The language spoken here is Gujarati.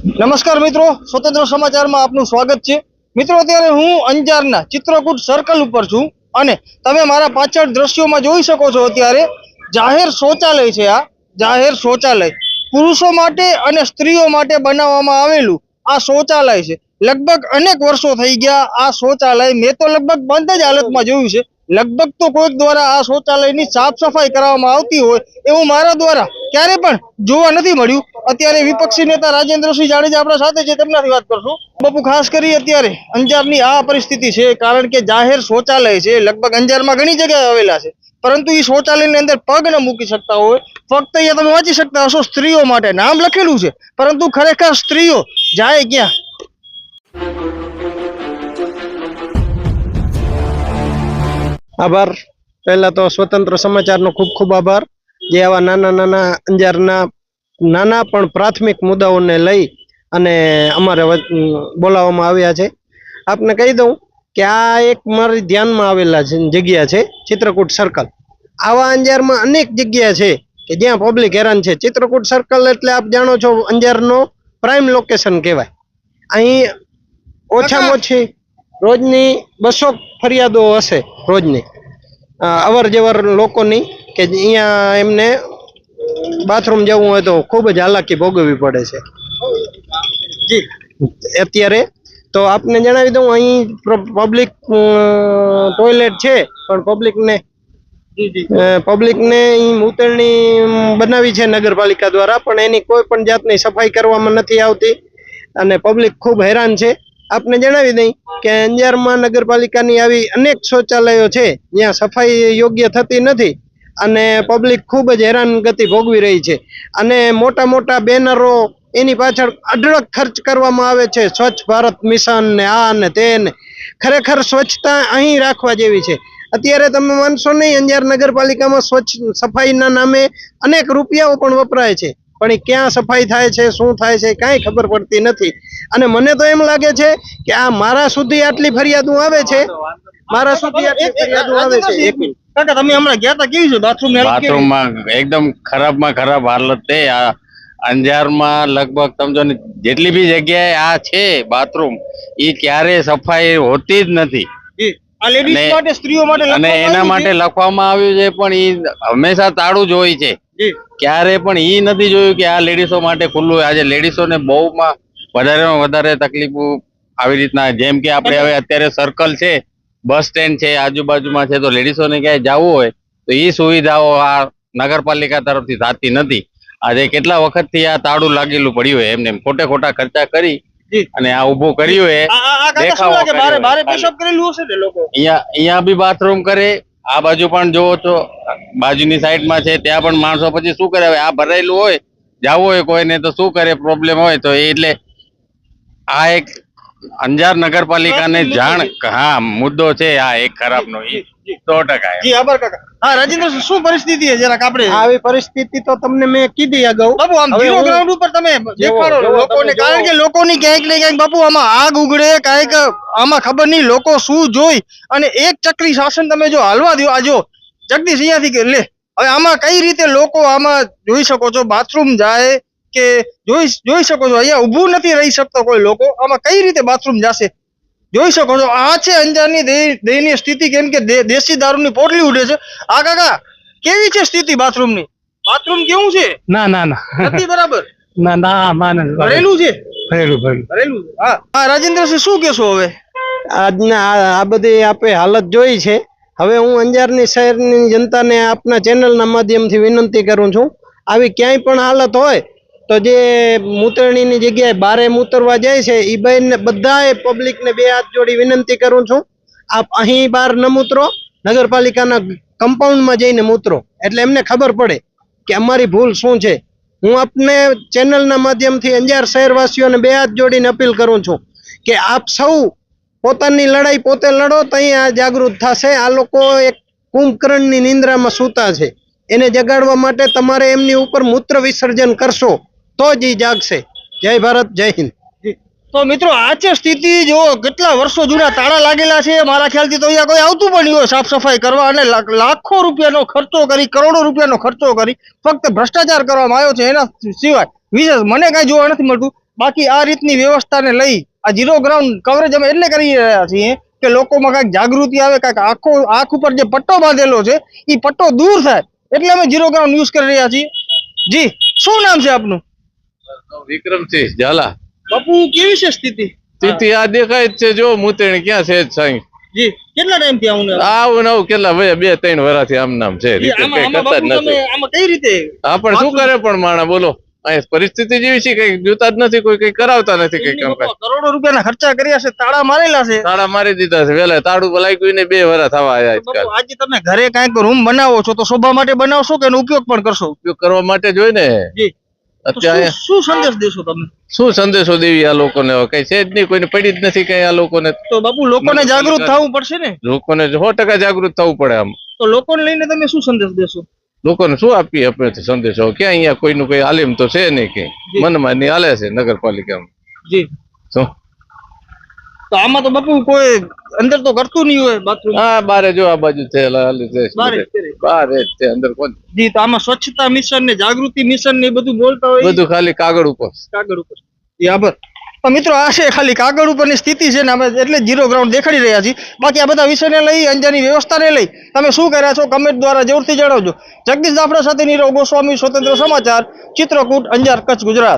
નમસ્કાર મિત્રો, સ્વતંત્ર સમાચારમાં આપનું સ્વાગત છે। મિત્રો, અત્યારે હું અંજારના ચિત્રકૂટ સર્કલ ઉપર છું અને તમે મારા પાછળ દ્રશ્યોમાં જોઈ શકો છો। અત્યારે જાહેર શૌચાલય છે। આ જાહેર શૌચાલય પુરુષો માટે અને સ્ત્રીઓ માટે બનાવવામાં આવેલું આ શૌચાલય છે। લગભગ અનેક વર્ષો થઈ ગયા આ શૌચાલય મેં તો લગભગ બંધ જ હાલતમાં જોયું છે। લગભગ તો કોઈક દ્વારા આ શૌચાલયની સાફ સફાઈ કરવામાં આવતી હોય એવું મારા દ્વારા ક્યારે પણ જોવા નથી મળ્યું। અત્યારે વિપક્ષી નેતા રાજેન્દ્રસિંહ જાડેજા આપણા સાથે છે, તેમનાથી વાત કરશું। બાપુ, ખાસ કરી અત્યારે અંજારની આ પરિસ્થિતિ છે કારણ કે જાહેર શૌચાલય છે। લગભગ અંજારમાં ઘણી જગ્યાએ આવેલા છે, પરંતુ એ શૌચાલયની અંદર પગ ન મૂકી શકતા હોય। ફક્ત અહીંયા તમે વાંચી શકતા હશો સ્ત્રીઓ માટે નામ લખેલું છે, પરંતુ ખરેખર સ્ત્રીઓ જાય ક્યાં? આભાર। પહેલા તો સ્વતંત્ર સમાચારનો ખૂબ ખૂબ આભાર, જે આવા નાના અંજારના નાના પણ પ્રાથમિક મુદ્દાઓને લઈ અને અમારે બોલાવવામાં આવ્યા છે। આપને કહી દઉં કે આ એક મારી ધ્યાનમાં આવેલા જગ્યા છે ચિત્રકૂટ સર્કલ। આવા અંજારમાં અનેક જગ્યા છે કે જ્યાં પબ્લિક હેરાન છે। ચિત્રકૂટ સર્કલ એટલે આપ જાણો છો અંજારનો પ્રાઇમ લોકેશન કહેવાય। અહીં ઓછામાં ઓછી રોજની 200 ફરિયાદો હશે રોજની અવર જવર લોકોની, કે અહીંયા એમને બાથરૂમ જવું હોય તો ખૂબ જ હાલાકી ભોગવવી પડે છે। જી, અત્યારે તો આપને જણાવી દઉં અહીં પબ્લિક ટોયલેટ છે, પણ પબ્લિકને અહીં મૂતરણી બનાવી છે નગરપાલિકા દ્વારા, પણ એની કોઈ પણ જાતની સફાઈ કરવામાં નથી આવતી અને પબ્લિક ખૂબ હેરાન છે। આપને જણાવી દઈ કે અંજારમાં નગરપાલિકાની આવી અનેક શૌચાલયો છે જ્યાં સફાઈ યોગ્ય થતી નથી અને પબ્લિક ખૂબ જ હેરાનગતિ ભોગવી રહી છે અને મોટા મોટા બેનરો એની પાછળ અઢળક ખર્ચ કરવામાં આવે છે। સ્વચ્છ ભારત મિશન ને આ ને તે ને, ખરેખર સ્વચ્છતા અહીં રાખવા જેવી છે। અત્યારે તમે માનશો નહીં, અંજાર નગરપાલિકામાં સ્વચ્છ સફાઈના નામે અનેક રૂપિયાઓ પણ વપરાય છે, પણ એ ક્યાં સફાઈ થાય છે, શું થાય છે, કાંઈ ખબર પડતી નથી। અને મને તો એમ લાગે છે કે આ મારા સુધી આટલી ફરિયાદો આવે છે, કાકા તમે હમણાં ગયા હતા, કેવી છે બાથરૂમમાં? એકદમ ખરાબમાં ખરાબ હાલત છે। આ અંજારમાં લગભગ સમજો ને જેટલી બી જગ્યાએ આ છે બાથરૂમ, એ ક્યારે સફાઈ હોતી જ નથી અને એના માટે લખવામાં આવ્યું છે, પણ એ હંમેશા તાળું જ હોય છે। ક્યારે પણ ઈ નથી જોયું કે આ લેડીઝો માટે ખુલ્લું હોય। આજે લેડીઝોને બહુમાં વધારે તકલીફો આવી રીતના, જેમ કે આપણે હવે અત્યારે સર્કલ છે, બસ સ્ટેન્ડ છે, આજુબાજુમાં છે, તો લેડીઝોને ક્યાંય જવું હોય તો એ સુવિધાઓ આ નગરપાલિકા તરફથી થતી નથી। આજે કેટલા વખતથી આ તાળું લાગેલું પડ્યું હોય, એમને ખોટા ખર્ચા કરી અને આ ઉભું કર્યું હોય। અહીંયા બી બાથરૂમ કરે, આ બાજુ પણ જોવો તો બાજુની સાઈડમાં છે, ત્યાં પણ માણસો પછી શું કરે? હવે આ ભરાયેલું હોય, જવું હોય કોઈને તો શું કરે? પ્રોબ્લેમ હોય તો એટલે આ એક અંજાર નગરપાલિકાને જાણ, હા, મુદ્દો છે આ એક ખરાબનો, 100%। જી, આભાર કાકા। હા, રાજેન્દ્ર, શું પરિસ્થિતિ છે જરાક આપણે? આવી પરિસ્થિતિ તો તમને મેં કીધી અગાઉ। બાપુ, આમ ઝીરો ગ્રાઉન્ડ ઉપર તમે દેખાડો લોકોને, કારણ કે લોકોની ક્યાંક ને ક્યાંક બાપુ આમાં આગ ઉગડે, કાંઈક આમાં ખબર નહીં લોકો શું જોઈ અને એક ચક્રી શાસન તમે જો હાલવા દો। આ જો જગદીશ અહીંયાથી લે, હવે આમાં કઈ રીતે લોકો આમાં જોઈ શકો છો બાથરૂમ જાય કે જોઈ શકો છો અહીંયા ઊભું નથી રહી શકતો કોઈ લોકો, આમાં કઈ રીતે બાથરૂમ જશે? જોઈ શકો છો આ છે અંજારની દયનીય સ્થિતિ, કેમ કે દેશી દારૂની પોટલી ઉડે છે। આ કાકા, કેવી છે સ્થિતિ બાથરૂમની? બાથરૂમ કેવું છે? ના નથી બરાબર? ભરેલું છે? ભરેલું। હા, રાજેન્દ્રસિંહ, શું કહેશો હવે? આજના આ બધી આપે હાલત જોઈ છે। હવે હું અંજારની શહેરની જનતાને આપના ચેનલના માધ્યમથી વિનંતી કરું છું, આવી ક્યાંય પણ હાલત હોય તો જે મૂતરણીની જગ્યાએ બારે મૂતરવા જાય છે એ બધાએ પબ્લિકને 2 હાથ જોડી વિનંતી કરું છું, આપ અહીં બહાર ન મૂતરો, નગરપાલિકાના કમ્પાઉન્ડમાં જઈને મૂતરો, એટલે એમને ખબર પડે કે અમારી ભૂલ શું છે। હું આપને ચેનલના માધ્યમથી અંજાર શહેરવાસીઓને 2 હાથ જોડીને અપીલ કરું છું કે આપ સૌ પોતાની લડાઈ પોતે લડો, તો આ જાગૃત થશે। આ લોકો એક કુંભકર્ણની નિંદ્રામાં સૂતા છે, એને જગાડવા માટે તમારે એમની ઉપર મૂત્ર વિસર્જન કરશો તો જ જાગશે। જય ભારત, જય હિન્દ। તો મિત્રો, આ છે સ્થિતિ। જો કેટલા વર્ષો જૂના તાળા લાગેલા છે, મારા ખ્યાલથી તો અહીંયા કોઈ આવતું પણ નહીં હોય સાફ સફાઈ કરવા, અને લાખો રૂપિયાનો ખર્ચો કરી, કરોડો રૂપિયાનો ખર્ચો કરી ફક્ત ભ્રષ્ટાચાર કરવામાં આવ્યો છે, એના સિવાય વિશેષ મને કાંઈ જોવા નથી મળતું। બાકી આ રીતની વ્યવસ્થાને લઈ આ ઝીરો ગ્રાઉન્ડ કવરેજ અમે એટલે કરી રહ્યા છીએ કે લોકોમાં કાંઈક જાગૃતિ આવે, કાંઈક આંખ ઉપર જે પટ્ટો બાંધેલો છે એ પટ્ટો દૂર થાય એટલે અમે ઝીરો ગ્રાઉન્ડ યુઝ કરી રહ્યા છીએ. જી, શું નામ છે આપનું? વિક્રમસિંહ ઝાલા. બાપુ, કેવી છે સ્થિતિ? સ્થિતિ આ દેખાય જ છે, જો મૂતેણ ક્યાં છે જ સાંઈ. જી, કેટલા ટાઈમ થી આવું આવું નવું કેટલા ભાઈ 2-3 વર્ષથી આમ નામ છે, રીતે કઈ કરતા જ નથી. આમાં કઈ રીતે હા, પણ શું કરે પણ માણા, બોલો. અહીં પરિસ્થિતિ જેવી છે, કઈ જોતા જ નથી, કોઈ કઈ કરાવતા નથી, કઈ કામ. કરોડો રૂપિયાના ખર્ચા કર્યા છે, તાળા મારેલા છે. તાળા મારી દીધા છે, વેલા તાળું લાગ્યું ને 2 વર્ષ થવા આવ્યા આજકાલ. બાપુ, આજે તમે ઘરે કાંઈક રૂમ બનાવો છો તો શોભા માટે બનાવશો કે એનો ઉપયોગ પણ કરશો? ઉપયોગ કરવા માટે જોઈ ને. જી, અત્યારે શું સંદેશ દેશો તમે? શું સંદેશો દેવી આ લોકોને? હવે કઈ છે જ નહીં, કોઈને પડી જ નથી કઈ આ લોકોને. તો બાપુ, લોકોને જાગૃત થવું પડશે ને. લોકોને 100% જાગૃત થવું પડે. આમ તો લોકોને લઈને તમે શું સંદેશ દેશો? લોકોને શું આપીએ આપણે સંદેશો? ક્યાં અહીંયા કોઈનું કોઈ આલિમ તો છે નહીં, કઈ મનમાં નહીં હાલે છે નગરપાલિકામાં. જી, શું તો આમાં તો બાપુ કોઈ અંદર તો કરતું નહીં હોય બાથરૂમ. હા, બારે જો આ બાજુ છે, બારે જ છે, અંદર કોણ? જી, તો આમાં સ્વચ્છતા મિશન ને જાગૃતિ મિશન ને એ બધું બોલતા હોય. બધું ખાલી કાગળ ઉપર. કાગળ ઉપર. જી, આભાર. તો મિત્રો, આ છે ખાલી કાગળ ઉપરની સ્થિતિ છે ને અમે એટલે ઝીરો ગ્રાઉન્ડ દેખાડી રહ્યા છીએ. બાકી આ બધા વિષયને લઈ, અંજારની વ્યવસ્થાને લઈ તમે શું કર્યા છો કમેન્ટ દ્વારા જરૂરથી જણાવજો. જગદીશ દાફડા સાથે નીરવ ગોસ્વામી, સ્વતંત્ર સમાચાર, ચિત્રકૂટ, અંજાર, કચ્છ, ગુજરાત.